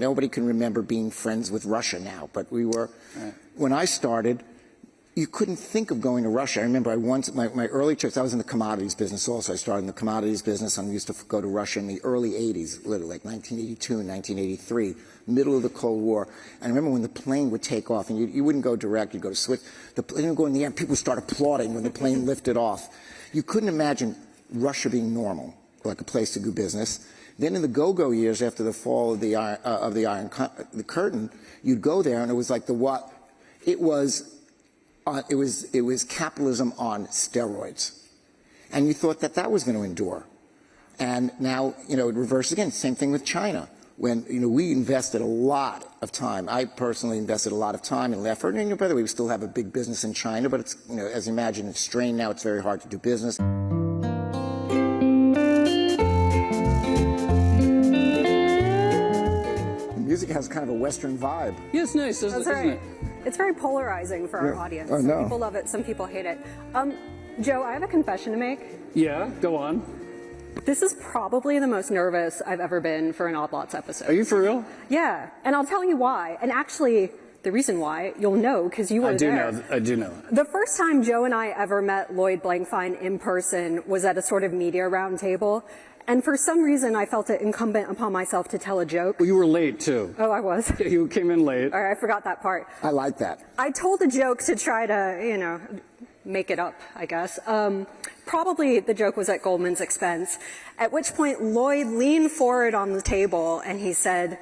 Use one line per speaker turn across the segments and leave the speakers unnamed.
nobody can remember being friends with Russia now, but we were. Right. When I started, you couldn't think of going to Russia. I remember my early trips, I was in the commodities business also. I started in the commodities business and I used to go to Russia in the early 80s, literally like 1982 and 1983, middle of the Cold War. And I remember when the plane would take off, and you wouldn't go direct, you'd go to switch. The plane would go in the air, people would start applauding when the plane lifted off. You couldn't imagine Russia being normal, like a place to do business. Then in the go-go years after the fall of the Iron Curtain, you'd go there and it was like it was capitalism on steroids. And you thought that was going to endure. And now, it reversed again. Same thing with China. When, we invested a lot of time. I personally invested a lot of time and effort. And, by the way, we still have a big business in China, but it's, as you imagine, it's strained now. It's very hard to do business. The music has kind of a Western vibe.
Yeah, it's nice, isn't it?
It's very polarizing for our audience.
Oh, no.
Some people love it, some people hate it. Joe, I have a confession to make.
Yeah, go on.
This is probably the most nervous I've ever been for an Odd Lots episode.
Are you for real?
Yeah, and I'll tell you why. And actually, the reason why, you'll know because you were there.
I do know.
The first time Joe and I ever met Lloyd Blankfein in person was at a sort of media roundtable. And for some reason, I felt it incumbent upon myself to tell a joke.
Well, you were late, too.
Oh, I was?
Yeah, you came in late.
All right, I forgot that part.
I like that.
I told a joke to try to, make it up, I guess. Probably the joke was at Goldman's expense, at which point Lloyd leaned forward on the table and he said,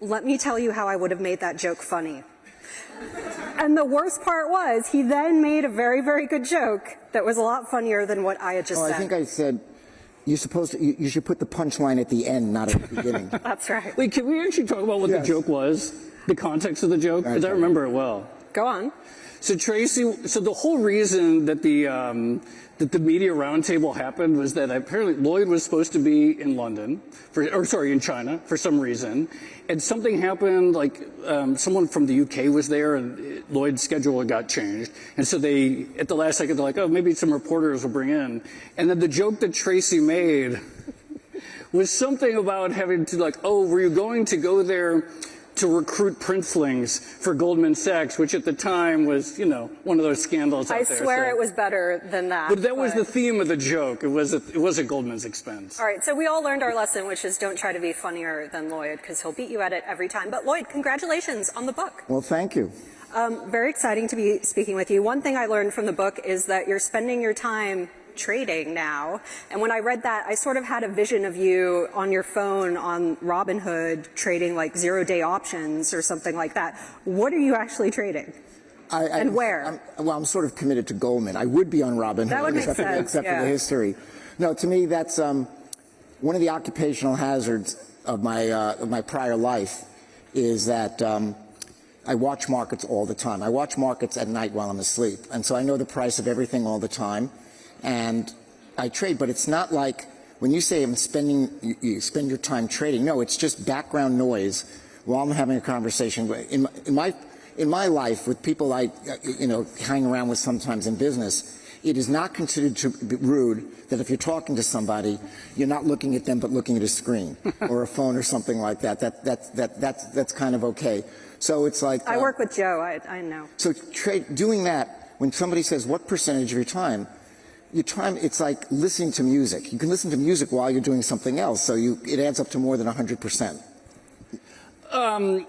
"Let me tell you how I would have made that joke funny." And the worst part was, he then made a very, very good joke that was a lot funnier than what I had just said.
I think I said, you should put the punchline at the end, not at the beginning.
That's right.
Wait, can we actually talk about what the joke was? The context of the joke? Because I remember it well.
Go on.
So Tracy, the whole reason that the media roundtable happened was that apparently Lloyd was supposed to be in London, in China for some reason, and something happened. Like someone from the UK was there, and Lloyd's schedule got changed, and so they, at the last second, they're like, "Oh, maybe some reporters will bring in," and then the joke that Tracy made was something about having to "Oh, were you going to go there to recruit princelings for Goldman Sachs," which at the time was, one of those scandals out there.
I swear it was better than that.
But that was the theme of the joke. It was at Goldman's expense.
All right, so we all learned our lesson, which is don't try to be funnier than Lloyd, because he'll beat you at it every time. But Lloyd, congratulations on the book.
Well, thank you.
Very exciting to be speaking with you. One thing I learned from the book is that you're spending your time trading now. And when I read that, I sort of had a vision of you on your phone on Robinhood trading like 0-day options or something like that. What are you actually trading? And where?
I'm sort of committed to Goldman. I would be on Robinhood.
That would make sense.
Except for the history. No, to me, that's one of the occupational hazards of my prior life is that I watch markets all the time. I watch markets at night while I'm asleep. And so I know the price of everything all the time. And I trade, but it's not like when you say you spend your time trading. No, it's just background noise while I'm having a conversation. In my life, with people I hang around with sometimes in business, it is not considered to be rude that if you're talking to somebody, you're not looking at them but looking at a screen or a phone or something like that. That's kind of okay. So it's like
I work with Joe. I know.
So doing that when somebody says what percentage of your time. It's like listening to music. You can listen to music while you're doing something else, so it adds up to more than 100%.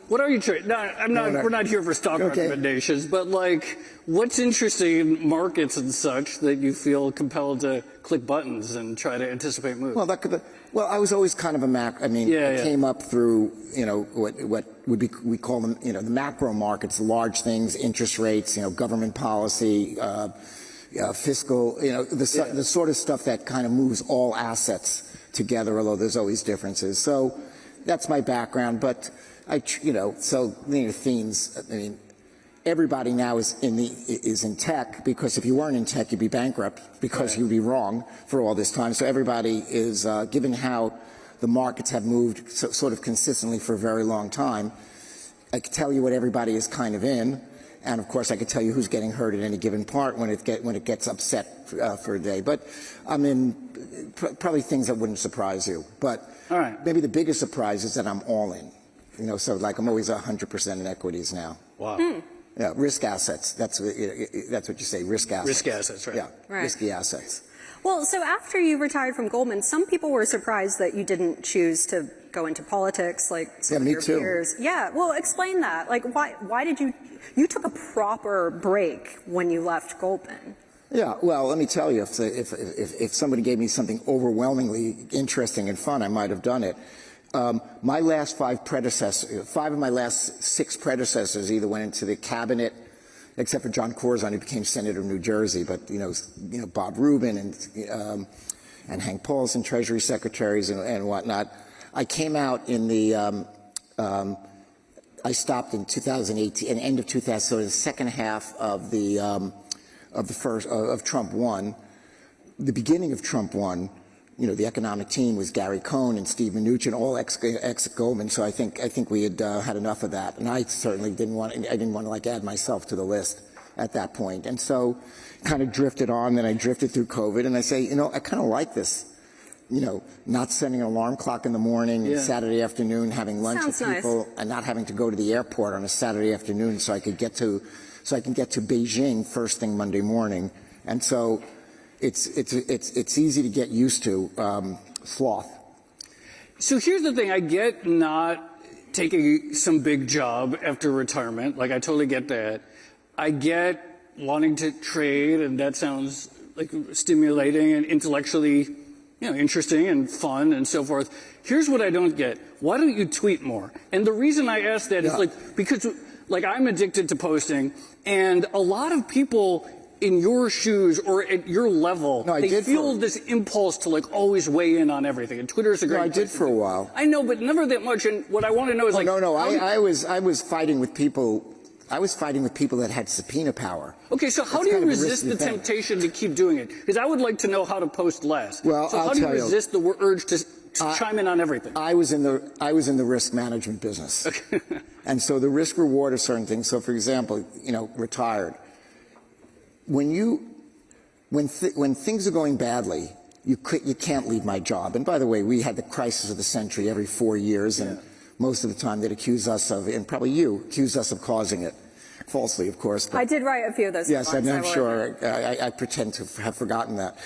What are you trading? We're not here for stock recommendations, but what's interesting in markets and such that you feel compelled to click buttons and try to anticipate moves?
Well, I was always kind of a I came up through what we call them the macro markets, the large things, interest rates, government policy. Fiscal, the sort of stuff that kind of moves all assets together, although there's always differences. So that's my background. But themes. Everybody now is in tech, because if you weren't in tech, you'd be bankrupt because you'd be wrong for all this time. So everybody is, given how the markets have moved sort of consistently for a very long time, I can tell you what everybody is kind of in. And of course, I could tell you who's getting hurt at any given part when it gets upset for a day. But I'm in probably things that wouldn't surprise you. But maybe the biggest surprise is that I'm all in. So like I'm always 100% in equities now.
Wow.
Yeah, risk assets. That's what you say, risk assets.
Risk assets, right.
Yeah,
right.
Risky assets.
Well, so after you retired from Goldman, some people were surprised that you didn't choose to go into politics like some of your peers. Yeah, well, explain that. Like, why did you took a proper break when you left Goldman?
Yeah, well, let me tell you, if somebody gave me something overwhelmingly interesting and fun, I might have done it. My last five of my last six predecessors either went into the cabinet, except for John Corzine, who became senator of New Jersey, but Bob Rubin and Hank Paulson, Treasury secretaries and whatnot. I came out in the I stopped in 2018, end of 2000, so the second half of of Trump 1. The beginning of Trump 1. The economic team was Gary Cohn and Steve Mnuchin, all ex-Goldman. So I think we had had enough of that, and I certainly didn't want to like add myself to the list at that point. And so, kind of drifted on. Then I drifted through COVID, and I say, I kind of like this. Not setting an alarm clock in the morning, Saturday afternoon, having lunch with people, and not having to go to the airport on a Saturday afternoon, so I can get to Beijing first thing Monday morning. And so. It's easy to get used to sloth.
So here's the thing: I get not taking some big job after retirement. Like I totally get that. I get wanting to trade, and that sounds like stimulating and intellectually, interesting and fun and so forth. Here's what I don't get: why don't you tweet more? And the reason I ask that is because I'm addicted to posting, and a lot of people in your shoes or at your level, they feel this impulse to always weigh in on everything. And Twitter is a great.
I did for a while.
I know, but never that much. And what I want to know is
I was fighting with people. I was fighting with people that had subpoena power.
Okay, so how do you resist the temptation to keep doing it? Because I would like to know how to post less.
Well,
so how do you resist the urge to chime in on everything?
I was in the risk management business, and so the risk reward of certain things. So, for example, retired. When things are going badly, you can't leave my job. And by the way, we had the crisis of the century every 4 years, and most of the time they'd accuse us of, and probably you accused us of causing it, falsely, of course.
I did write a few of those.
Yes, I'm sure. I pretend to have forgotten that.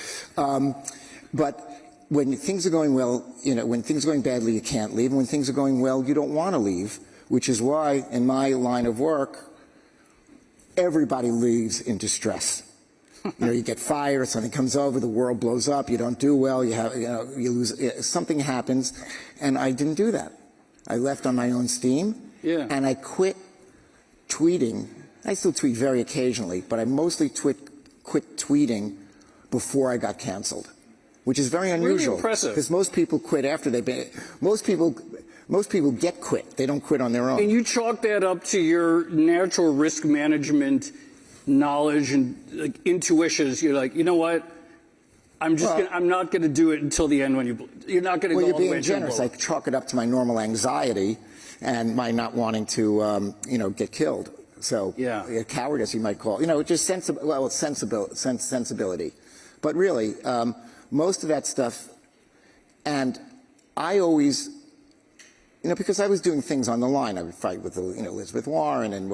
But when things are going well, when things are going badly, you can't leave. And when things are going well, you don't want to leave, which is why in my line of work, everybody leaves in distress. You get fired, something comes over, the world blows up, you don't do well, you lose, something happens, and I didn't do that. I left on my own steam, and I quit tweeting. I still tweet very occasionally, but I mostly quit tweeting before I got canceled, which is very unusual.
Really impressive.
Because most people quit after they've been. Most people get quit. They don't quit on their own.
And you chalk that up to your natural risk management knowledge and intuitions. You're like, you know what? I'm not going to do it until the end when you're not going to go all the way.
Well, you're being generous. I chalk it up to my normal anxiety and my not wanting to, get killed. So, cowardice, you might call it. Just sensibility. But really, most of that stuff, and I always. Because I was doing things on the line. I would fight with, Elizabeth Warren, and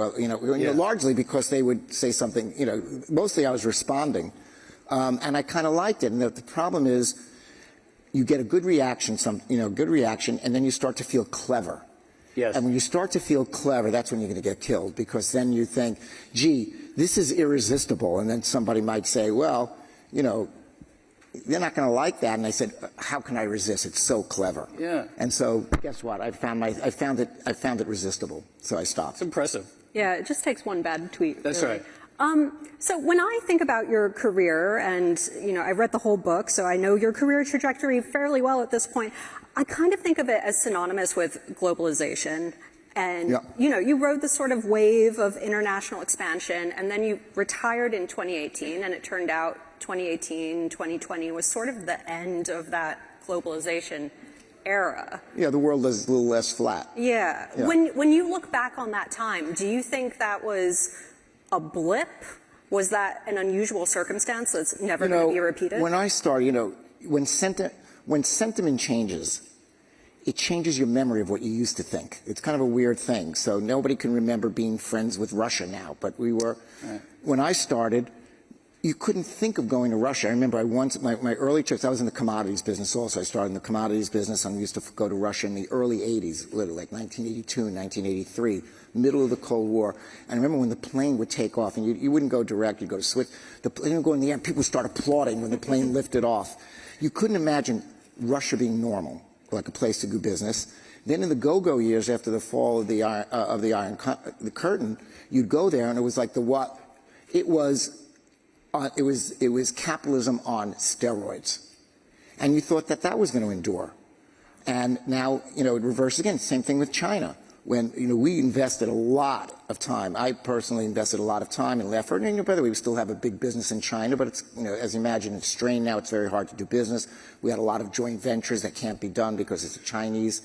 largely because they would say something. Mostly I was responding, and I kind of liked it. And the problem is, you get a good reaction, and then you start to feel clever.
Yes.
And when you start to feel clever, that's when you're going to get killed, because then you think, gee, this is irresistible, and then somebody might say, well, they're not going to like that. And I said, how can I resist? It's so clever.
Yeah.
And so guess what? I found it resistible. So I stopped.
It's impressive.
Yeah, it just takes one bad tweet.
That's
really.
right.
So when I think about your career, and I read the whole book, so I know your career trajectory fairly well at this point. I kind of think of it as synonymous with globalization. And, you rode this sort of wave of international expansion, and then you retired in 2018, and it turned out 2018, 2020 was sort of the end of that globalization era.
Yeah, the world is a little less flat.
Yeah. When you look back on that time, do you think that was a blip? Was that an unusual circumstance that's never going to be repeated?
When I started, when sentiment changes, it changes your memory of what you used to think. It's kind of a weird thing. So nobody can remember being friends with Russia now, but we were. Right. When I started, you couldn't think of going to Russia. I remember my early trips, I was in the commodities business also. I started in the commodities business and we used to go to Russia in the early 80s, literally like 1982, 1983, middle of the Cold War. And I remember when the plane would take off, and you wouldn't go direct, you'd go to switch. The plane would go in the air, and people would start applauding when the plane lifted off. You couldn't imagine Russia being normal, like a place to do business. Then in the go-go years after the fall of the Iron Curtain, you'd go there and it was like it was capitalism on steroids. And you thought that was going to endure. And now, it reversed again. Same thing with China. When, we invested a lot of time. I personally invested a lot of time and effort. And, by the way, we still have a big business in China, but it's, as you imagine, it's strained now. It's very hard to do business. We had a lot of joint ventures that can't be done because it's a Chinese,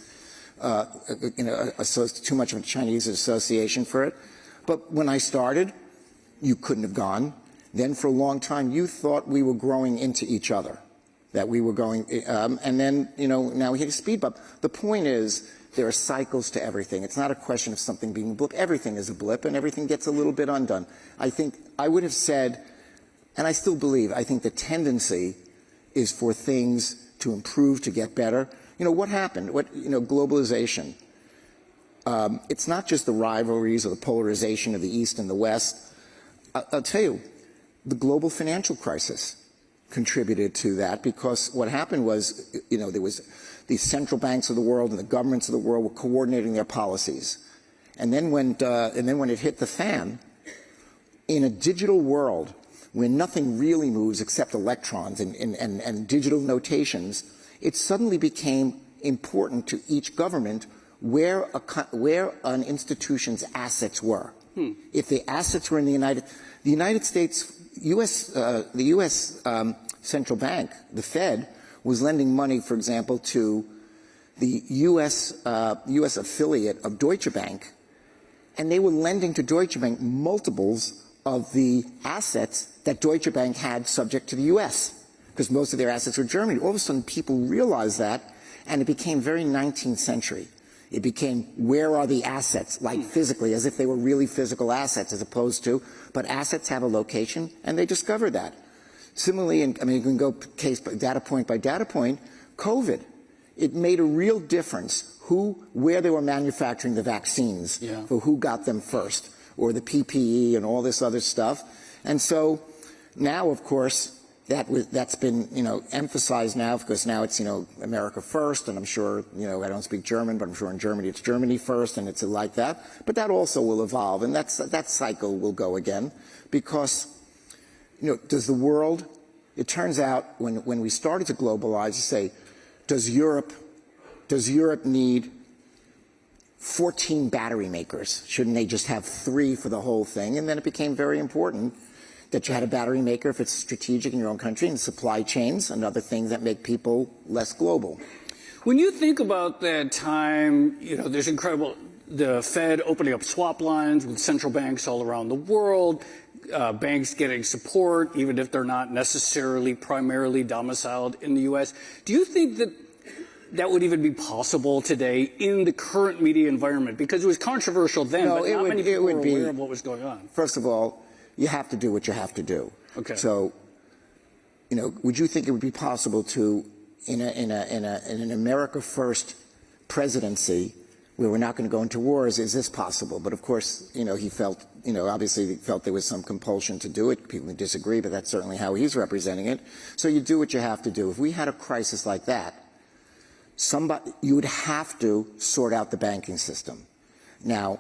too much of a Chinese association for it. But when I started, you couldn't have gone. Then for a long time, you thought we were growing into each other, that we were going, and then, now we hit a speed bump. The point is, there are cycles to everything. It's not a question of something being a blip. Everything is a blip, and everything gets a little bit undone. I think I would have said, and I still believe, I think the tendency is for things to improve, to get better. What happened? Globalization. It's not just the rivalries or the polarization of the East and the West. I'll tell you, the global financial crisis contributed to that, because what happened was, there was the central banks of the world and the governments of the world were coordinating their policies. And then when it hit the fan, in a digital world where nothing really moves except electrons and digital notations, it suddenly became important to each government where an institution's assets were. If the assets were in the United States, the U.S. Central Bank, the Fed, was lending money, for example, to the U.S. affiliate of Deutsche Bank, and they were lending to Deutsche Bank multiples of the assets that Deutsche Bank had subject to the U.S., because most of their assets were Germany. All of a sudden, people realized that, and it became very 19th century. It became, where are the assets, like physically, as if they were really physical assets, as opposed to, but assets have a location, and they discovered that. Similarly, you can go data point by data point, COVID. It made a real difference where they were manufacturing the vaccines, for who got them first, or the PPE and all this other stuff. And so now, of course, that's been, emphasized now, because now it's, America first, and I'm sure, I don't speak German, but I'm sure in Germany it's Germany first, and it's like that. But that also will evolve, and that cycle will go again, because, does the world, it turns out when we started to globalize, you say, does Europe need 14 battery makers? Shouldn't they just have 3 for the whole thing? And then it became very important that you had a battery maker if it's strategic in your own country, and supply chains and other things that make people less global.
When you think about that time, there's the Fed opening up swap lines with central banks all around the world, banks getting support, even if they're not necessarily primarily domiciled in the U.S. Do you think that would even be possible today in the current media environment? Because it was controversial then, but not many people were aware of what was going on.
First of all, you have to do what you have to do.
Okay.
So, would you think it would be possible to, in an America First presidency, where we're not going to go into wars, is this possible? But of course, he felt, obviously he felt there was some compulsion to do it. People can disagree, but that's certainly how he's representing it. So you do what you have to do. If we had a crisis like that, you would have to sort out the banking system. Now,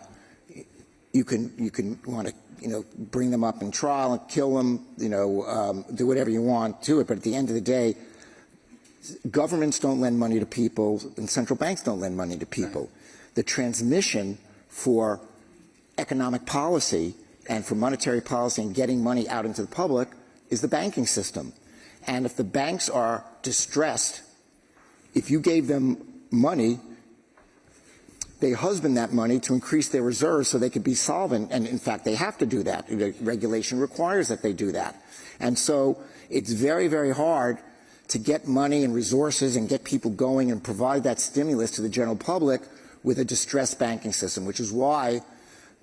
you can want to, bring them up in trial and kill them, do whatever you want to it. But at the end of the day, governments don't lend money to people, and central banks don't lend money to people. Right. The transmission for economic policy and for monetary policy and getting money out into the public is the banking system. And if the banks are distressed, if you gave them money, they husband that money to increase their reserves so they could be solvent. And in fact, they have to do that. The regulation requires that they do that. And so it's very, very hard to get money and resources and get people going and provide that stimulus to the general public with a distressed banking system, which is why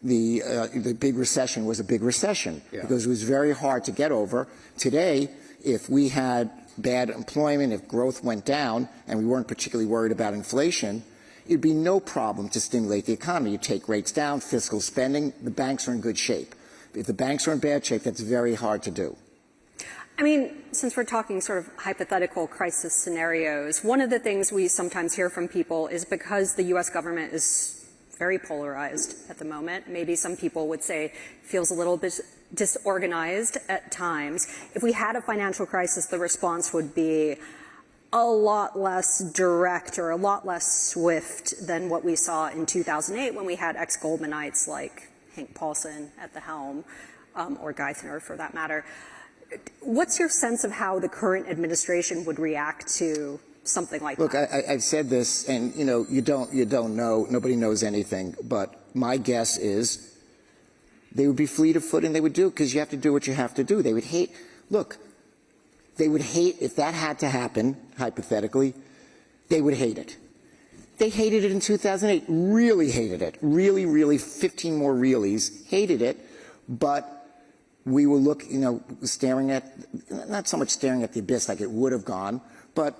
the big recession was a big recession, because it was very hard to get over. Today, if we had bad employment, if growth went down, and we weren't particularly worried about inflation, it'd be no problem to stimulate the economy. You take rates down, fiscal spending, the banks are in good shape. If the banks are in bad shape, that's very hard to do.
I mean, since we're talking sort of hypothetical crisis scenarios, one of the things we sometimes hear from people is because the U.S. government is very polarized at the moment, maybe some people would say feels a little bit disorganized at times. If we had a financial crisis, the response would be a lot less direct or a lot less swift than what we saw in 2008 when we had ex-Goldmanites like Hank Paulson at the helm, or Geithner for that matter. What's your sense of how the current administration would react to something like
that?
Look,
I've said this, and you don't know. Nobody knows anything. But my guess is they would be fleet of foot, and they would do it because you have to do what you have to do. They would hate. Look, they would hate if that had to happen. Hypothetically, they would hate it. They hated it in 2008. Really hated it. Really, 15 more reallys. Hated it, but we will look, staring at, not so much staring at the abyss like it would have gone, but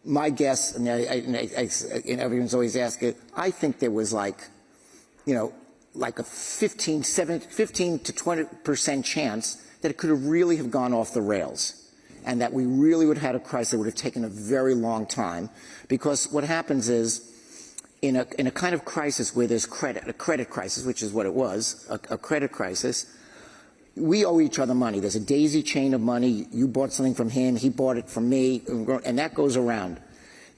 my guess, and everyone's always asking, I think there was like a 15 to 20% chance that it could have really have gone off the rails, and that we really would have had a crisis that would have taken a very long time, because what happens is, in a kind of crisis where there's a credit crisis, which is what it was, a credit crisis, we owe each other money. There's a daisy chain of money. You bought something from him, he bought it from me, and that goes around.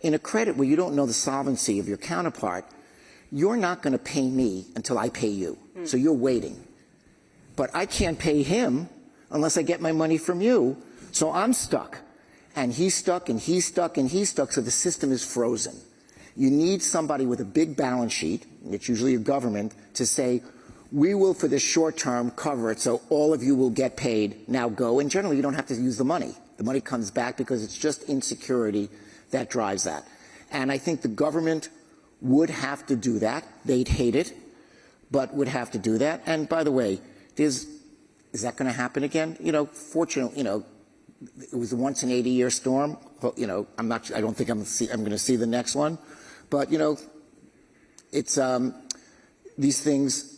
In a credit where you don't know the solvency of your counterpart, you're not going to pay me until I pay you. So you're waiting. But I can't pay him unless I get my money from you. So I'm stuck. And he's stuck, and he's stuck, and he's stuck, so the system is frozen. You need somebody with a big balance sheet, it's usually a government, to say, we will, for the short term, cover it so all of you will get paid. Now go. And generally, you don't have to use the money. The money comes back because it's just insecurity that drives that. And I think the government would have to do that. They'd hate it, but would have to do that. And by the way, is that going to happen again? Fortunately, it was a once in 80-year storm. I don't think I'm going to see the next one. But, it's these things.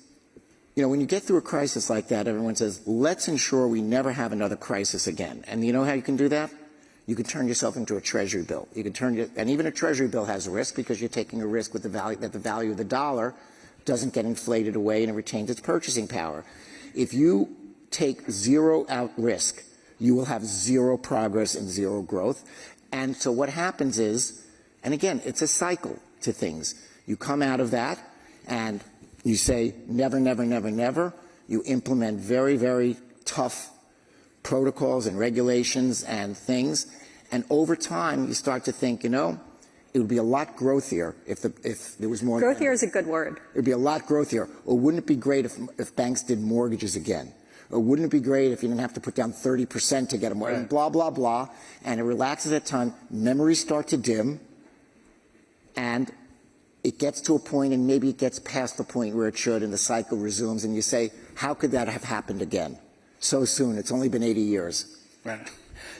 When you get through a crisis like that, everyone says, let's ensure we never have another crisis again. And you know how you can do that? You can turn yourself into a treasury bill. You can and even a treasury bill has a risk because you're taking a risk with the value of the dollar doesn't get inflated away and it retains its purchasing power. If you take zero out risk, you will have zero progress and zero growth. And so what happens is, and again, it's a cycle to things. You come out of that and you say never, never, never, never. You implement very, very tough protocols and regulations and things. And over time, you start to think, it would be a lot growthier if there was more.
Growthier is a good word.
It would be a lot growthier. Or wouldn't it be great if banks did mortgages again? Or wouldn't it be great if you didn't have to put down 30% to get a mortgage? Right. Blah, blah, blah. And it relaxes at time. Memories start to dim. And it gets to a point, and maybe it gets past the point where it should, and the cycle resumes, and you say, how could that have happened again so soon? It's only been 80 years.
Right.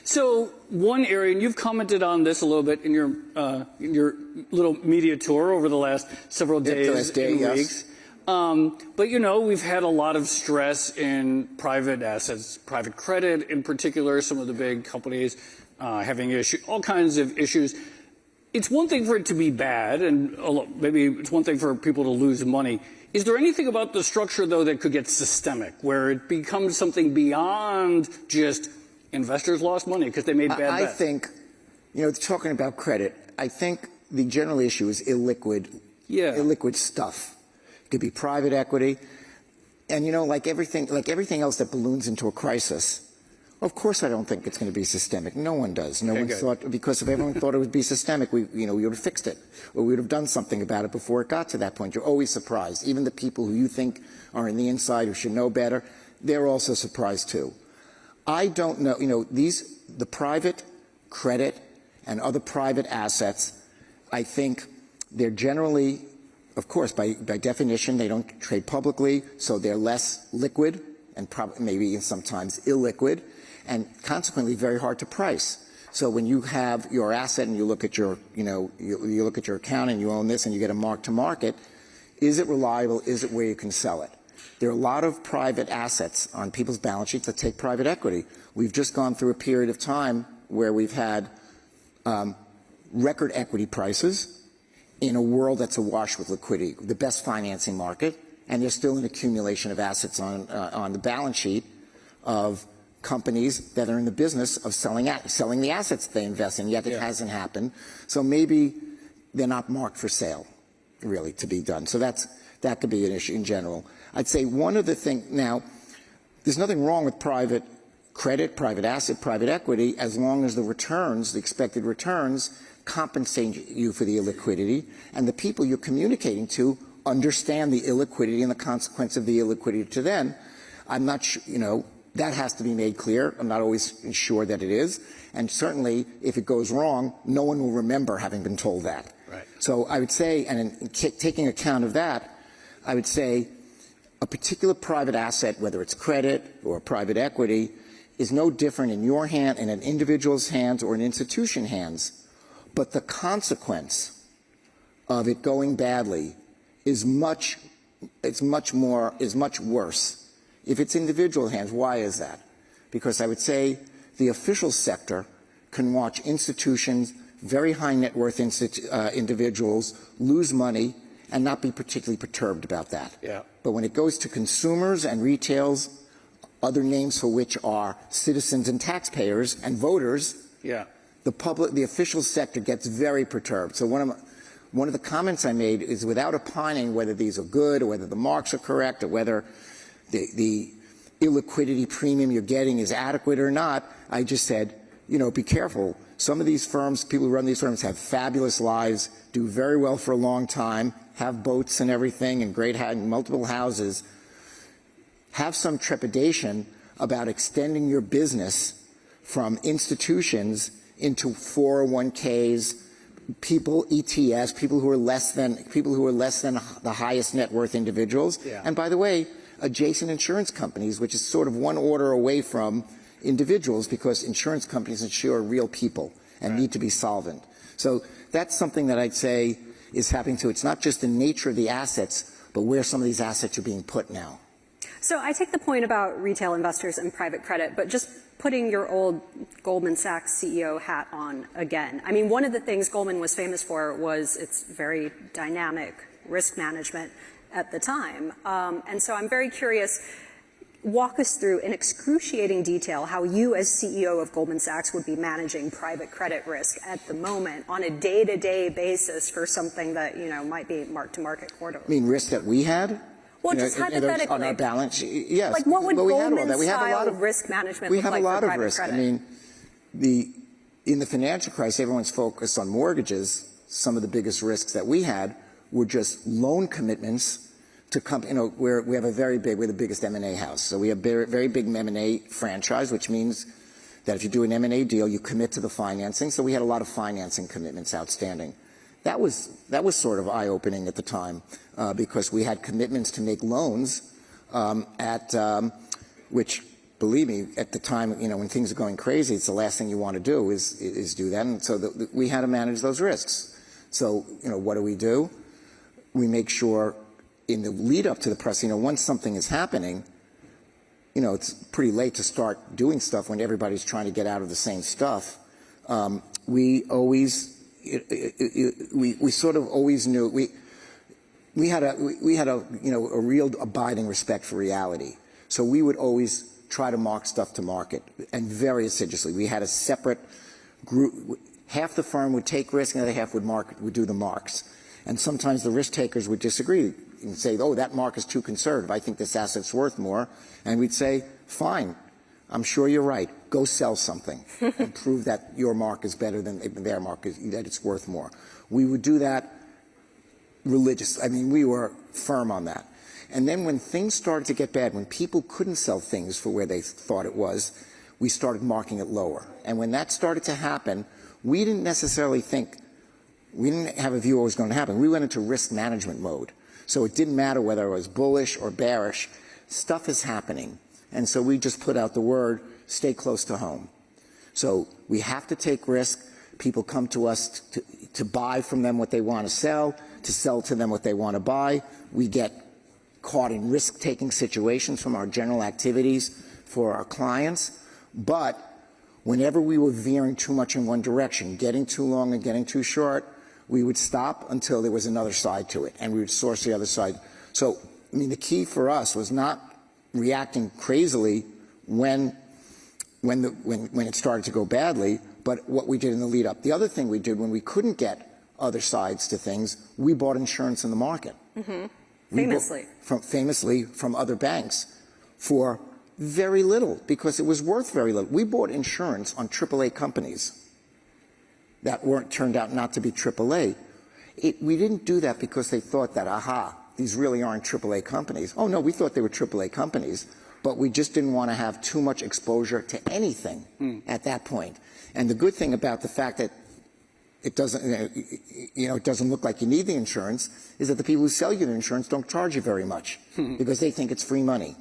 So one area, and you've commented on this a little bit in your little media tour over the last several days and weeks. But, we've had a lot of stress in private assets, private credit in particular, some of the big companies having all kinds of issues. It's one thing for it to be bad, and maybe it's one thing for people to lose money. Is there anything about the structure, though, that could get systemic, where it becomes something beyond just investors lost money because they made bad bets?
I think, talking about credit, I think the general issue is illiquid stuff. It could be private equity. And, like everything else that balloons into a crisis, of course I don't think it's going to be systemic. No one does. No one thought, because if everyone thought it would be systemic, we would have fixed it. Or we would have done something about it before it got to that point. You're always surprised. Even the people who you think are in the inside who should know better, they're also surprised too. I don't know, the private credit, and other private assets, I think they're generally, of course, by definition, they don't trade publicly, so they're less liquid and maybe sometimes illiquid, and consequently very hard to price. So when you have your asset and you look at your, you look at your account and you own this and you get a mark to market, is it reliable? Is it where you can sell it? There are a lot of private assets on people's balance sheets that take private equity. We've just gone through a period of time where we've had record equity prices in a world that's awash with liquidity, the best financing market, and there's still an accumulation of assets on the balance sheet of companies that are in the business of selling the assets they invest in, yet it hasn't happened. So maybe they're not marked for sale, really, to be done. So that could be an issue in general. I'd say one of the things, now, there's nothing wrong with private credit, private asset, private equity, as long as the returns, the expected returns, compensate you for the illiquidity, and the people you're communicating to understand the illiquidity and the consequence of the illiquidity to them. I'm not sure, that has to be made clear. I'm not always sure that it is. And certainly, if it goes wrong, no one will remember having been told that.
Right.
So I would say, and in taking account of that, I would say a particular private asset, whether it's credit or private equity, is no different in your hand, in an individual's hands or an institution's hands. But the consequence of it going badly is much worse. If it's individual hands, why is that? Because I would say the official sector can watch institutions, very high net worth individuals lose money and not be particularly perturbed about that.
Yeah.
But when it goes to consumers and retails, other names for which are citizens and taxpayers and voters, the official sector gets very perturbed. So one of the comments I made is, without opining whether these are good or whether the marks are correct or whether the illiquidity premium you're getting is adequate or not, I just said, be careful. Some of these firms, people who run these firms, have fabulous lives, do very well for a long time, have boats and everything and multiple houses. Have some trepidation about extending your business from institutions into 401ks, people, ETFs, people who are less than the highest net worth individuals.
Yeah.
And by the way, adjacent insurance companies, which is sort of one order away from individuals, because insurance companies insure real people and need to be solvent. So that's something that I'd say is happening too. It's not just the nature of the assets, but where some of these assets are being put now.
So I take the point about retail investors and private credit, but just putting your old Goldman Sachs CEO hat on again. I mean, one of the things Goldman was famous for was its very dynamic risk management at the time. And so I'm very curious, walk us through in excruciating detail how you as CEO of Goldman Sachs would be managing private credit risk at the moment on a day-to-day basis for something that, might be mark-to-market quarterly.
I mean, risk that we had?
Well, just hypothetically.
On our balance sheet, yes.
Like, what would Goldman's
we have
style of risk management look like for private credit? We have a lot of risk. I
mean, in the financial crisis, everyone's focused on mortgages. Some of the biggest risks that we had were just loan commitments to companies. We're the biggest M&A house. So we have very big M&A franchise, which means that if you do an M&A deal, you commit to the financing. So we had a lot of financing commitments outstanding. That was sort of eye-opening at the time, because we had commitments to make loans which, believe me, at the time, when things are going crazy, it's the last thing you want to do is do that. And so we had to manage those risks. So, what do? We make sure in the lead up to the press, once something is happening, it's pretty late to start doing stuff when everybody's trying to get out of the same stuff. We sort of always knew we had a real abiding respect for reality. So we would always try to mark stuff to market, and very assiduously. We had a separate group. Half the firm would take risk, and the other half would do the marks. And sometimes the risk takers would disagree and say, "Oh, that mark is too conservative. I think this asset's worth more." And we'd say, "Fine, I'm sure you're right. Go sell something and prove that your mark is better than their mark, that it's worth more." We would do that religiously. I mean, we were firm on that. And then when things started to get bad, when people couldn't sell things for where they thought it was, we started marking it lower. And when that started to happen, we didn't necessarily think, we didn't have a view of what was going to happen. We went into risk management mode. So it didn't matter whether it was bullish or bearish. Stuff is happening. And so we just put out the word, stay close to home. So we have to take risk. People come to us to buy from them what they want to sell to them what they want to buy. We get caught in risk-taking situations from our general activities for our clients. But whenever we were veering too much in one direction, getting too long and getting too short, we would stop until there was another side to it, and we would source the other side. So, I mean, the key for us was not reacting crazily when it started to go badly, but what we did in the lead up. The other thing we did when we couldn't get other sides to things, we bought insurance in the market.
Mm-hmm.
Famously from other banks for very little, because it was worth very little. We bought insurance on AAA companies that turned out not to be AAA. We didn't do that because they thought that, aha, these really aren't AAA companies. Oh, no, we thought they were AAA companies, but we just didn't want to have too much exposure to anything at that point. And the good thing about the fact that it doesn't, it doesn't look like you need the insurance is that the people who sell you the insurance don't charge you very much because they think it's free money.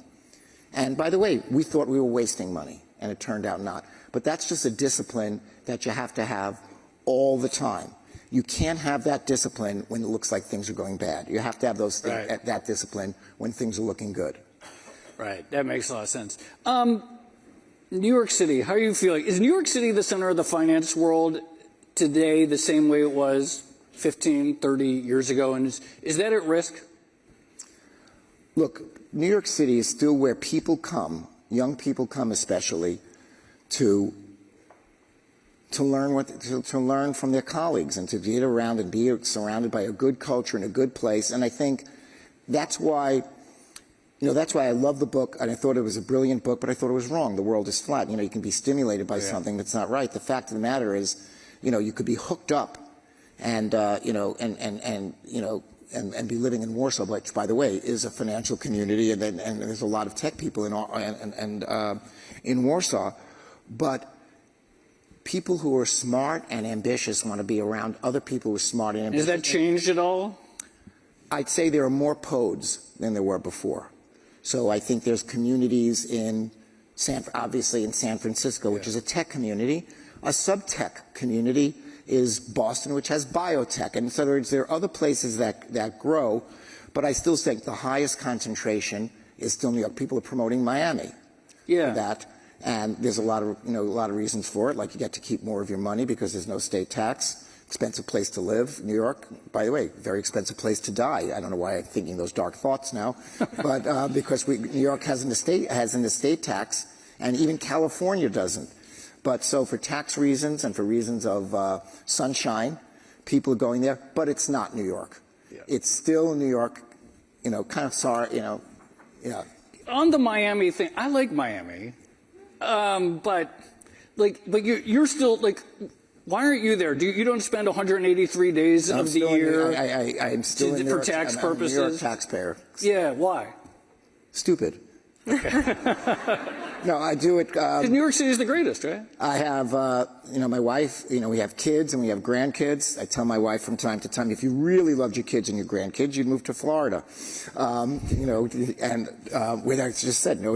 And by the way, we thought we were wasting money, and it turned out not. But that's just a discipline that you have to have all the time. You can't have that discipline when it looks like things are going bad. You have to have those things, that discipline when things are looking good.
Right. That makes a lot of sense. New York City, how are you feeling? Is New York City the center of the finance world today the same way it was 15, 30 years ago? And is that at risk?
Look, New York City is still where people come, young people come especially, to learn from their colleagues and to get around and be surrounded by a good culture and a good place. And I think that's why, that's why I love the book, and I thought it was a brilliant book, but I thought it was wrong. The world is flat. You can be stimulated by something that's not right. The fact of the matter is, you could be hooked up and be living in Warsaw, which, by the way, is a financial community, and there's a lot of tech people in Warsaw. But people who are smart and ambitious want to be around other people who are smart and ambitious.
Has that changed at all?
I'd say there are more pods than there were before. So I think there's communities obviously in San Francisco, which is a tech community. A sub-tech community is Boston, which has biotech. And in other words, there are other places that grow, but I still think the highest concentration is still New York. People are promoting Miami for that. And there's a lot of reasons for it, like you get to keep more of your money because there's no state tax. Expensive place to live. New York, by the way, very expensive place to die. I don't know why I'm thinking those dark thoughts now, but because New York has an estate tax, and even California doesn't. But so for tax reasons and for reasons of sunshine, people are going there. But it's not New York. Yeah. It's still New York. Kind of sorry.
On the Miami thing, I like Miami. But you're still why aren't you there? You don't spend 183 days of the year?
I'm still in New York,
for tax purposes.
I'm a New York taxpayer.
Yeah, why?
Stupid. Okay. No, I do it.
New York City is the greatest, right?
I have, my wife. We have kids and we have grandkids. I tell my wife from time to time, if you really loved your kids and your grandkids, you'd move to Florida. And where I just said no.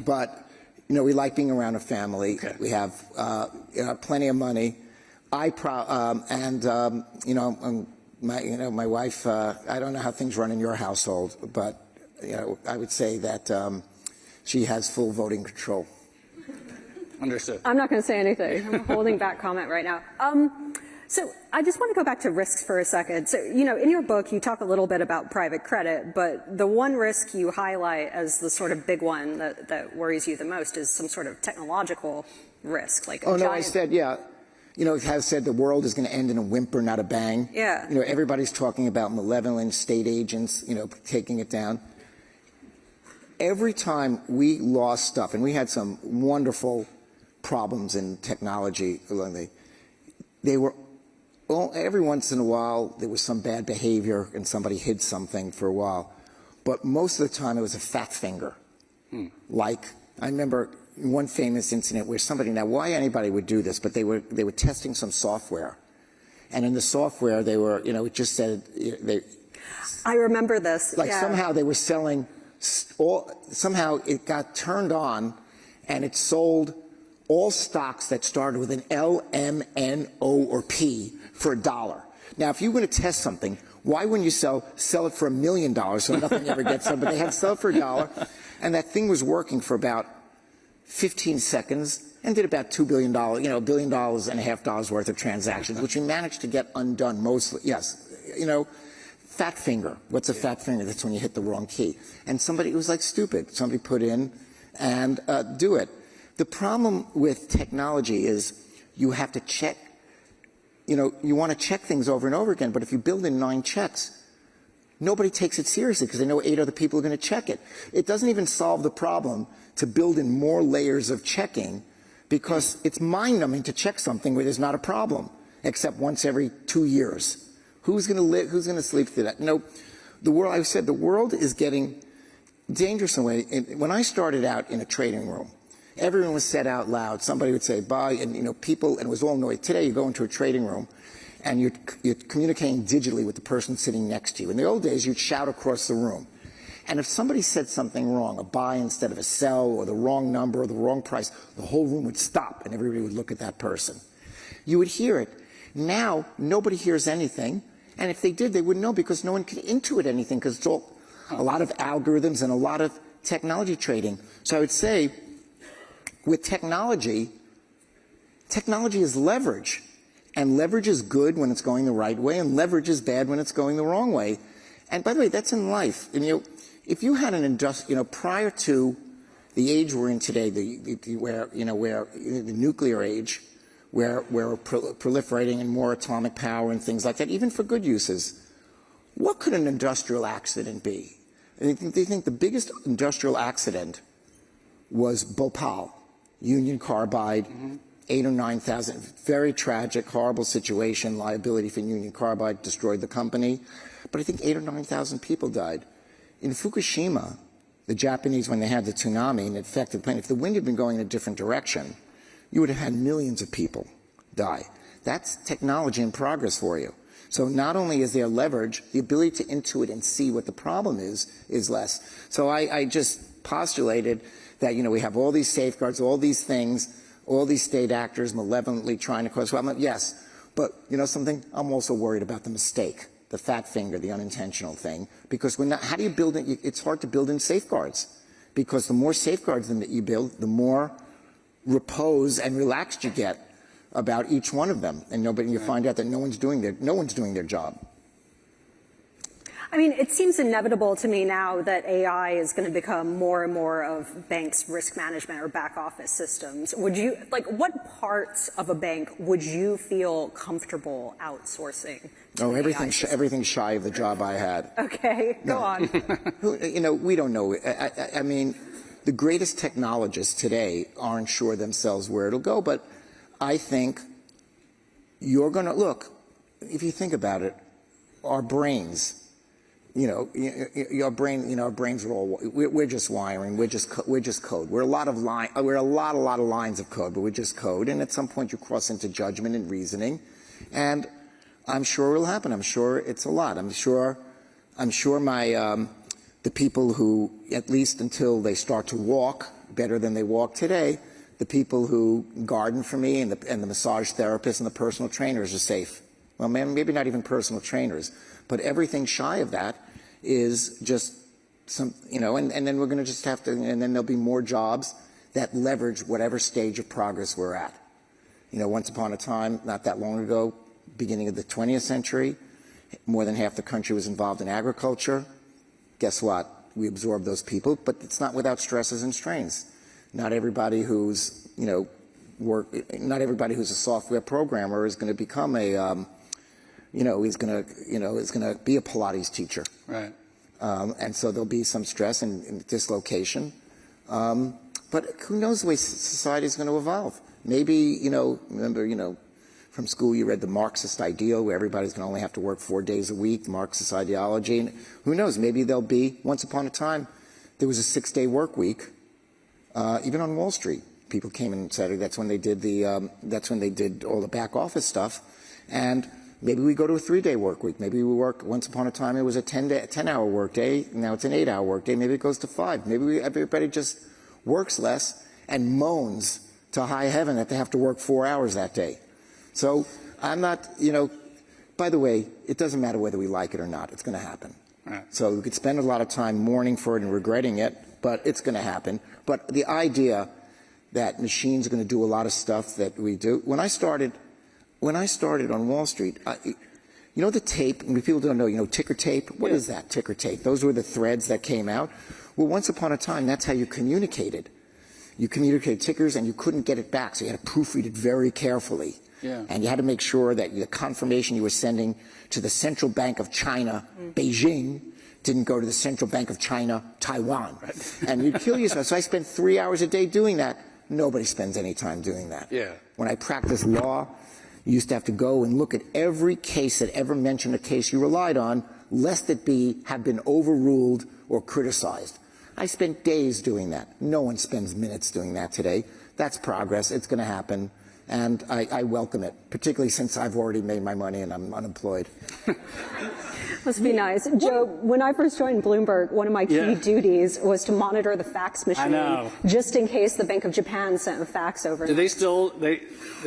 But we like being around a family. Okay. We have plenty of money. My wife. I don't know how things run in your household, but I would say that she has full voting control.
Understood.
I'm not going to say anything. I'm holding back comment right now. So I just want to go back to risks for a second. So, in your book, you talk a little bit about private credit, but the one risk you highlight as the sort of big one that worries you the most is some sort of technological risk.
I said, it has said the world is going to end in a whimper, not a bang.
Yeah.
Everybody's talking about malevolent state agents, taking it down. Every time we lost stuff, and we had some wonderful problems in technology, every once in a while there was some bad behavior and somebody hid something for a while. But most of the time it was a fat finger. Like, I remember one famous incident where somebody, now why anybody would do this, but they were testing some software. And in the software, they were, it just said,
I remember this.
Like somehow they were selling, somehow it got turned on and it sold all stocks that started with an L, M, N, O, or P for $1. Now, if you were going to test something, why wouldn't you sell it for $1 million so nothing ever gets done? But they had to sell it for $1, and that thing was working for about 15 seconds and did about $2 billion, $1.5 billion worth of transactions, which we managed to get undone mostly. Yes, fat finger. What's a fat finger? That's when you hit the wrong key. And somebody, it was like stupid. Somebody put in and do it. The problem with technology is you have to check. You want to check things over and over again, but if you build in 9 checks, nobody takes it seriously because they know 8 other people are going to check it. It doesn't even solve the problem to build in more layers of checking because it's mind-numbing to check something where there's not a problem, except once every 2 years. Who's going to live? Who's going to sleep through that? The world is getting dangerous in a way. When I started out in a trading room, everyone was said out loud. Somebody would say, bye, and, people, and it was all noise. Today, you go into a trading room, and you're communicating digitally with the person sitting next to you. In the old days, you'd shout across the room. And if somebody said something wrong, a buy instead of a sell, or the wrong number, or the wrong price, the whole room would stop, and everybody would look at that person. You would hear it. Now, nobody hears anything, and if they did, they wouldn't know because no one could intuit anything because it's all a lot of algorithms and a lot of technology trading. So I would say, with technology is leverage. And leverage is good when it's going the right way, and leverage is bad when it's going the wrong way. And by the way, that's in life. And, if you had an prior to the age we're in today, where the nuclear age, where we're proliferating and more atomic power and things like that, even for good uses, what could an industrial accident be? They think the biggest industrial accident was Bhopal. Union Carbide, 8,000 or 9,000, very tragic, horrible situation, liability for Union Carbide, destroyed the company. But I think 8,000 or 9,000 people died. In Fukushima, the Japanese, when they had the tsunami and it affected the plane, if the wind had been going in a different direction, you would have had millions of people die. That's technology in progress for you. So not only is there leverage, the ability to intuit and see what the problem is less. So I just postulated that, we have all these safeguards, all these things, all these state actors malevolently trying to cause problem. Yes, but something? I'm also worried about the mistake, the fat finger, the unintentional thing, because how do you build it? It's hard to build in safeguards, because the more safeguards that you build, the more repose and relaxed you get about each one of them, and you find out that no one's doing their job.
I mean, it seems inevitable to me now that AI is going to become more and more of banks' risk management or back office systems. What parts of a bank would you feel comfortable outsourcing?
Everything's shy of the job I had.
Okay, go on.
We don't know. I mean, the greatest technologists today aren't sure themselves where it'll go, but I think you're going to look. If you think about it, our brains. Your brain, our brains are all, we're just wiring, we're just code. We're a lot of lines of code, but we're just code. And at some point you cross into judgment and reasoning. And I'm sure it'll happen. I'm sure it's a lot. I'm sure my, the people who, at least until they start to walk better than they walk today, the people who garden for me and the massage therapists and the personal trainers are safe. Well, maybe not even personal trainers, but everything shy of that is just some, and then we're going to just have to, and then there'll be more jobs that leverage whatever stage of progress we're at. Once upon a time, not that long ago, beginning of the 20th century, more than half the country was involved in agriculture. Guess what? We absorb those people, but it's not without stresses and strains. Not everybody who's, not everybody who's a software programmer is going to become a, is going to be a Pilates teacher.
Right.
And so there'll be some stress and dislocation. But who knows the way society is going to evolve? Maybe, remember, from school you read the Marxist ideal where everybody's going to only have to work 4 days a week, the Marxist ideology. And who knows? Maybe there'll be, once upon a time, there was a 6-day work week. even on Wall Street. People came in and said that's when they did all the back office stuff. And maybe we go to a 3-day work week. Maybe we work, once upon a time it was a 10-hour work day. Now it's an 8-hour work day. Maybe it goes to 5. Maybe everybody just works less and moans to high heaven that they have to work 4 hours that day. So I'm not, by the way, it doesn't matter whether we like it or not. It's going to happen.
Right.
So we could spend a lot of time mourning for it and regretting it, but it's going to happen. But the idea that machines are going to do a lot of stuff that we do. When I started on Wall Street, the tape, and people don't know, ticker tape? What is that, ticker tape? Those were the threads that came out. Well, once upon a time, that's how you communicated. You communicated tickers and you couldn't get it back, so you had to proofread it very carefully.
Yeah.
And you had to make sure that the confirmation you were sending to the Central Bank of China, Beijing, didn't go to the Central Bank of China, Taiwan. Right. And you'd kill yourself. So I spent 3 hours a day doing that. Nobody spends any time doing that.
Yeah.
When I practiced law, you used to have to go and look at every case that ever mentioned a case you relied on, lest it have been overruled or criticized. I spent days doing that. No one spends minutes doing that today. That's progress. It's going to happen. And I welcome it, particularly since I've already made my money and I'm unemployed.
Must be nice. Joe, when I first joined Bloomberg, one of my key duties was to monitor the fax machine, just in case the Bank of Japan sent a fax over.
Do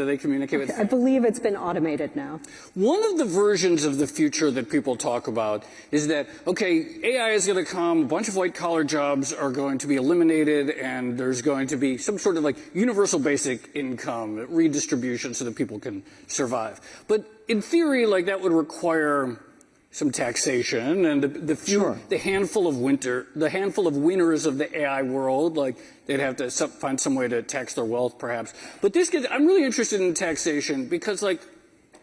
they communicate with?
I believe it's been automated now.
One of the versions of the future that people talk about is that, okay, AI is going to come, a bunch of white-collar jobs are going to be eliminated, and there's going to be some sort of like universal basic income redistribution so that people can survive. But in theory, like that would require some taxation, and the handful of winners of the AI world, like they'd have to find some way to tax their wealth, perhaps. But I'm really interested in taxation because, like,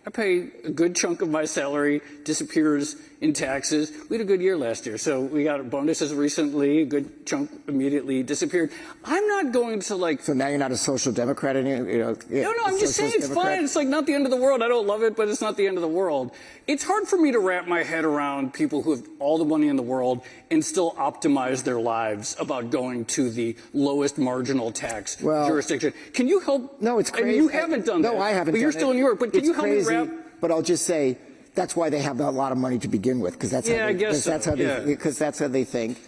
I pay a good chunk of my salary disappears in taxes. We had a good year last year, so we got bonuses recently. A good chunk immediately disappeared. I'm not going to like.
So now you're not a social democrat anymore.
No, I'm just saying it's fine. It's like not the end of the world. I don't love it, but it's not the end of the world. It's hard for me to wrap my head around people who have all the money in the world and still optimize their lives about going to the lowest marginal tax jurisdiction. Can you help?
No, it's crazy.
I mean, you haven't done that.
No, I haven't.
But you're still in Europe. But can you help me wrap?
But I'll just say that's why they have a lot of money to begin with, because that's how they think.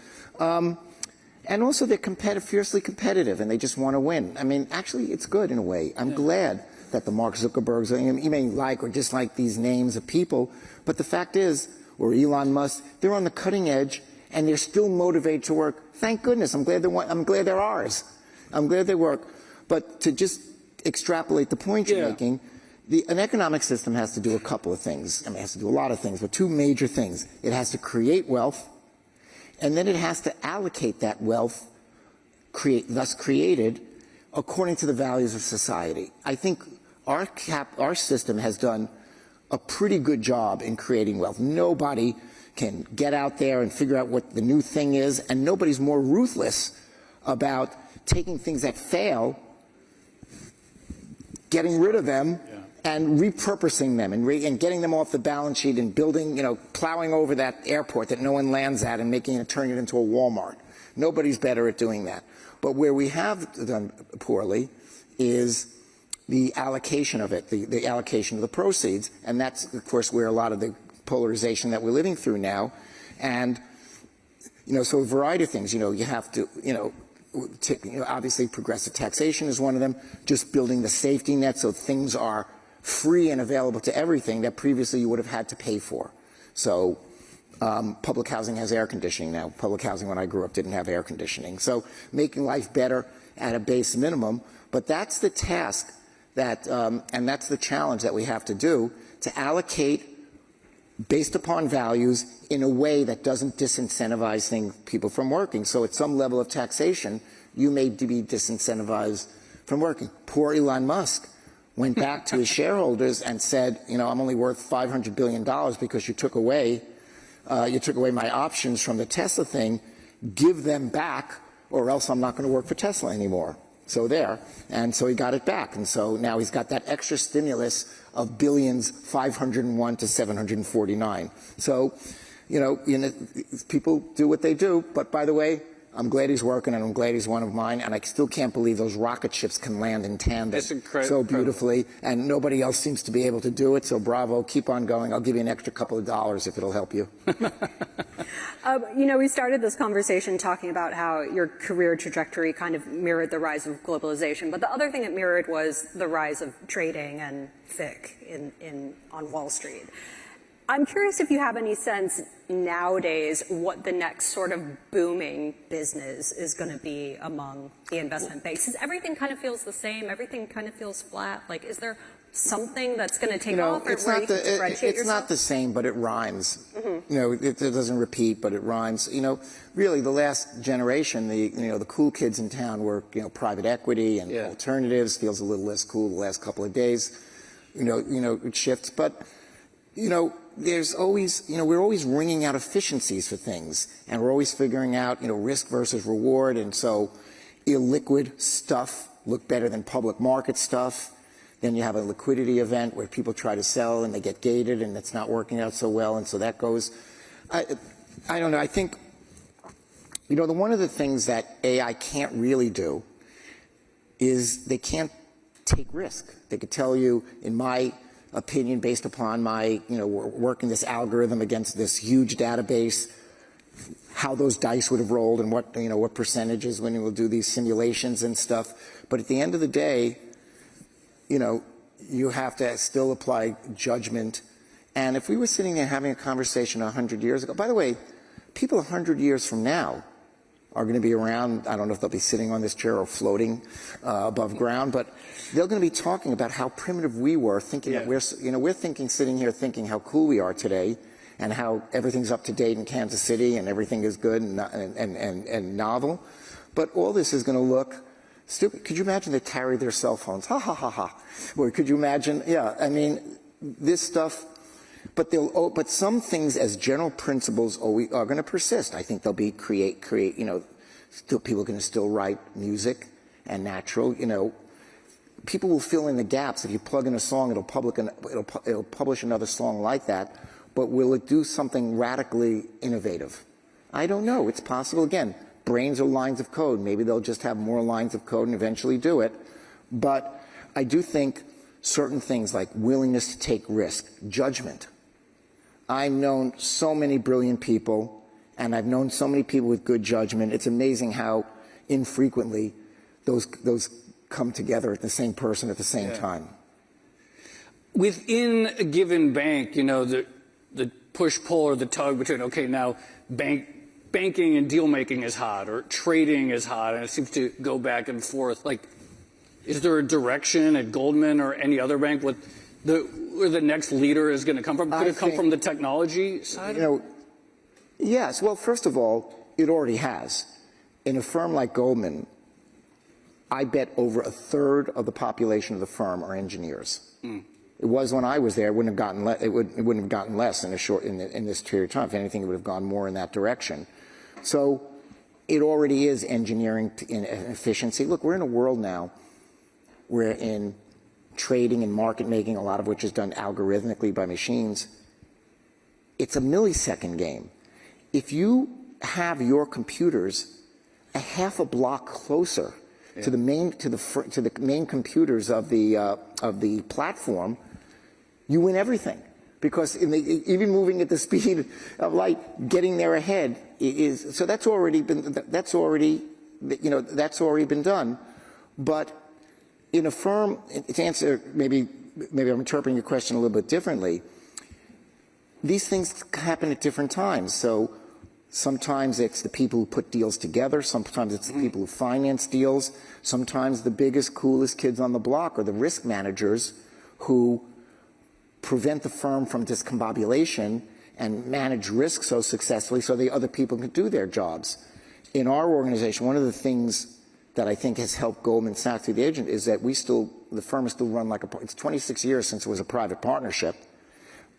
And also they're fiercely competitive, and they just want to win. I mean, actually, it's good in a way. I'm glad that the Mark Zuckerbergs, you may like or dislike these names of people, but the fact is, or Elon Musk, they're on the cutting edge, and they're still motivated to work. Thank goodness. I'm glad they're ours. I'm glad they work. But to just extrapolate the point you're making, an economic system has to do a couple of things. I mean, it has to do a lot of things, but two major things. It has to create wealth, and then it has to allocate that wealth, thus created, according to the values of society. I think our system has done a pretty good job in creating wealth. Nobody can get out there and figure out what the new thing is, and nobody's more ruthless about taking things that fail, getting rid of them, and repurposing them and getting them off the balance sheet and building, plowing over that airport that no one lands at and turning it into a Walmart. Nobody's better at doing that. But where we have done poorly is the allocation of it, the allocation of the proceeds. And that's, of course, where a lot of the polarization that we're living through now. And, so a variety of things, you have to, obviously progressive taxation is one of them, just building the safety net so things are free and available to everything that previously you would have had to pay for. So public housing has air conditioning now. Public housing when I grew up didn't have air conditioning. So making life better at a base minimum. But that's the task and that's the challenge that we have to do, to allocate based upon values in a way that doesn't disincentivize people from working. So at some level of taxation, you may be disincentivized from working. Poor Elon Musk went back to his shareholders and said, I'm only worth $500 billion because you took away my options from the Tesla thing. Give them back, or else I'm not going to work for Tesla anymore. So there. And so he got it back. And so now he's got that extra stimulus of billions, 501 to 749. So, people do what they do. But by the way, I'm glad he's working, and I'm glad he's one of mine, and I still can't believe those rocket ships can land in tandem
That's
so beautifully, and nobody else seems to be able to do it, so bravo, keep on going. I'll give you an extra couple of dollars if it'll help you.
We started this conversation talking about how your career trajectory kind of mirrored the rise of globalization, but the other thing it mirrored was the rise of trading and FIC on Wall Street. I'm curious if you have any sense nowadays what the next sort of booming business is going to be among the investment banks. Because everything kind of feels the same, everything kind of feels flat. Like, is there something that's going to take off, or where you can differentiate yourself?
It's not the same, but it rhymes. It doesn't repeat, but it rhymes. Really, the last generation, the cool kids in town were private equity and alternatives. Feels a little less cool the last couple of days. It shifts, but there's always, we're always wringing out efficiencies for things, and we're always figuring out, risk versus reward, and so illiquid stuff look better than public market stuff. Then you have a liquidity event where people try to sell and they get gated and it's not working out so well, and so that goes. I don't know. I think, one of the things that AI can't really do is they can't take risk. They could tell you, in my opinion, based upon my, working this algorithm against this huge database, how those dice would have rolled and what percentages when we'll do these simulations and stuff. But at the end of the day, you have to still apply judgment. And if we were sitting there having a conversation 100 years ago, by the way, people 100 years from now are going to be around. I don't know if they'll be sitting on this chair or floating above ground, but they're going to be talking about how primitive we were, thinking that we're sitting here thinking how cool we are today, and how everything's up to date in Kansas City and everything is good and novel. But all this is going to look stupid. Could you imagine they carry their cell phones? Ha ha ha ha. Or could you imagine? Yeah, I mean, this stuff. But some things as general principles are going to persist. I think they'll be still people are going to still write music and natural. People will fill in the gaps. If you plug in a song, it'll publish another song like that. But will it do something radically innovative? I don't know. It's possible. Again, brains are lines of code. Maybe they'll just have more lines of code and eventually do it. But I do think certain things like willingness to take risk, judgment. I've known so many brilliant people, and I've known so many people with good judgment. It's amazing how infrequently those come together at the same person at the same time.
Within a given bank, the push-pull or the tug between, okay, now banking and deal-making is hot, or trading is hot, and it seems to go back and forth. Like, is there a direction at Goldman or any other bank where the next leader is going to come from? Could it come from the technology side?
Yes. Well, first of all, it already has. In a firm like Goldman, I bet over a third of the population of the firm are engineers. It was when I was there. It wouldn't have gotten it wouldn't have gotten less in this period of time. If anything, it would have gone more in that direction. So it already is engineering in efficiency. Look, we're in a world now where in trading and market making, a lot of which is done algorithmically by machines, it's a millisecond game. If you have your computers a half a block closer to the main computers of the platform, you win everything, because even moving at the speed of light, getting there ahead is so that's already been done. But in a firm, to answer, maybe I'm interpreting your question a little bit differently, these things happen at different times. So sometimes it's the people who put deals together. Sometimes it's the people who finance deals. Sometimes the biggest, coolest kids on the block are the risk managers who prevent the firm from discombobulation and manage risk so successfully so the other people can do their jobs. In our organization, one of the things that I think has helped Goldman Sachs through the agent is that the firm is still run like it's 26 years since it was a private partnership.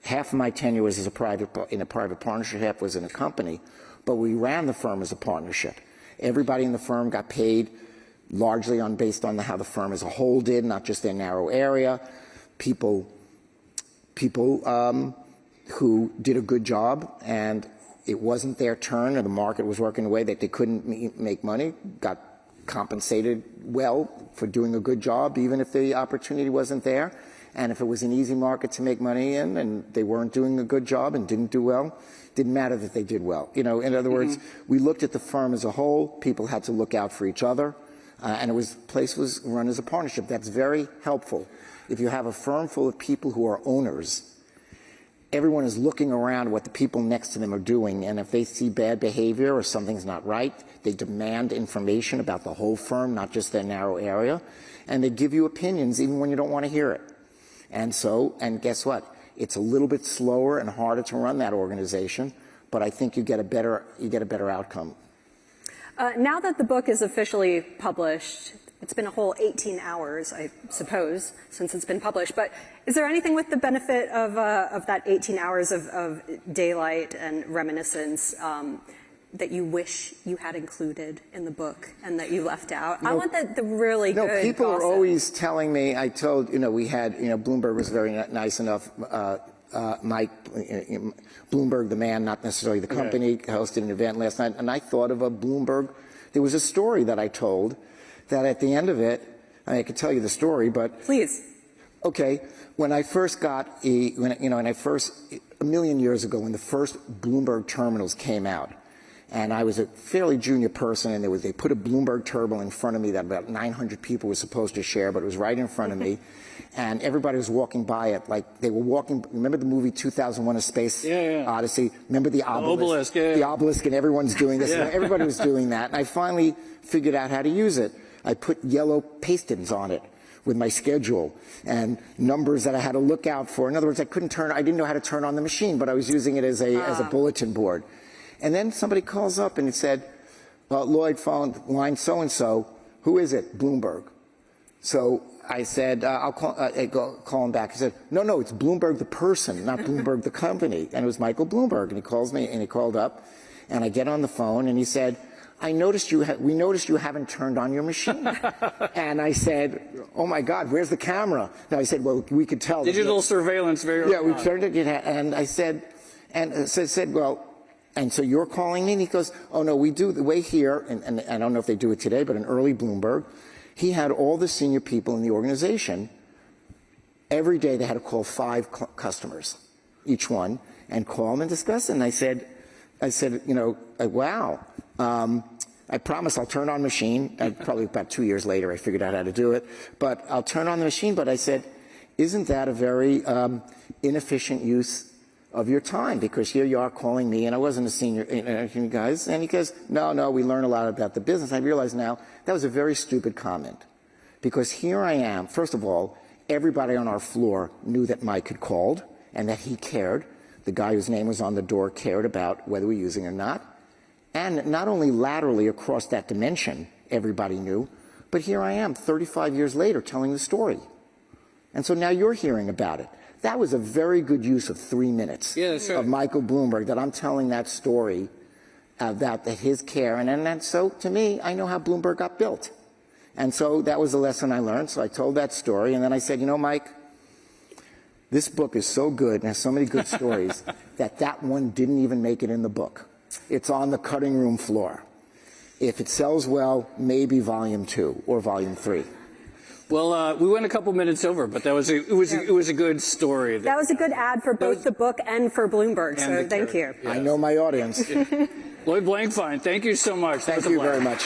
Half of my tenure was in a private partnership, half was in a company, but we ran the firm as a partnership. Everybody in the firm got paid largely based on how the firm as a whole did, not just their narrow area. People who did a good job, and it wasn't their turn, or the market was working in a way that they couldn't make money, got compensated well for doing a good job, even if the opportunity wasn't there. And if it was an easy market to make money in and they weren't doing a good job and didn't do well, didn't matter that they did well. In other words, we looked at the firm as a whole. People had to look out for each other. And place was run as a partnership. That's very helpful. If you have a firm full of people who are owners, everyone is looking around what the people next to them are doing, and if they see bad behavior or something's not right, they demand information about the whole firm, not just their narrow area, and they give you opinions even when you don't want to hear it. And guess what? It's a little bit slower and harder to run that organization, but I think you get a better outcome.
Now that the book is officially published, it's been a whole 18 hours, I suppose, since it's been published. But is there anything with the benefit of that 18 hours of daylight and reminiscence that you wish you had included in the book and that you left out? I want the really good
No, people
gossip.
are always telling me, I told, we had, Bloomberg was very nice enough. Mike Bloomberg, the man, not necessarily the company, hosted an event last night, and I thought of a Bloomberg. There was a story that I told that at the end of it, I could tell you the story, but
please.
Okay, when I first got a million years ago, when the first Bloomberg terminals came out, and I was a fairly junior person, and they put a Bloomberg terminal in front of me that about 900 people were supposed to share, but it was right in front of me, and everybody was walking by it like they were walking. Remember the movie 2001: A Space Odyssey? Remember the obelisk? The obelisk, and everyone's doing this. And everybody was doing that, and I finally figured out how to use it. I put yellow paste-ins on it with my schedule and numbers that I had to look out for. In other words, I didn't know how to turn on the machine, but I was using it as a bulletin board. And then somebody calls up and it said, Lloyd phoned line so-and-so, who is it? Bloomberg. So I said, I'll call him back. He said, no, it's Bloomberg the person, not Bloomberg the company. And it was Michael Bloomberg. And he calls me, and he called up, and I get on the phone, and he said, we noticed you haven't turned on your machine. And I said, oh my God, where's the camera? And I said, well, we could tell.
Digital surveillance, very
Yeah, we turned it, and I said, well, and so you're calling me? And he goes, oh no, we do the way here, and I don't know if they do it today, but in early Bloomberg, he had all the senior people in the organization. Every day they had to call 5 customers, each one, and call them and discuss it. And I said, wow. I promise I'll turn on the machine. Probably about 2 years later, I figured out how to do it. But I'll turn on the machine. But I said, isn't that a very inefficient use of your time? Because here you are calling me, and I wasn't a senior guys. And he goes, no, we learn a lot about the business. I realize now that was a very stupid comment. Because here I am. First of all, everybody on our floor knew that Mike had called and that he cared. The guy whose name was on the door cared about whether we were using it or not. And not only laterally across that dimension, everybody knew, but here I am 35 years later telling the story. And so now you're hearing about it. That was a very good use of 3 minutes of Michael Bloomberg, that I'm telling that story about his care. And so to me, I know how Bloomberg got built. And so that was the lesson I learned. So I told that story. And then I said, Mike, this book is so good and has so many good stories that one didn't even make it in the book. It's on the cutting room floor. If it sells well, maybe volume 2 or volume 3.
Well, we went a couple minutes over, but it was a good story.
That was a good ad for both the book and for Bloomberg, so thank you.
I know my audience.
Lloyd Blankfein, thank you so much.
Thank you very much.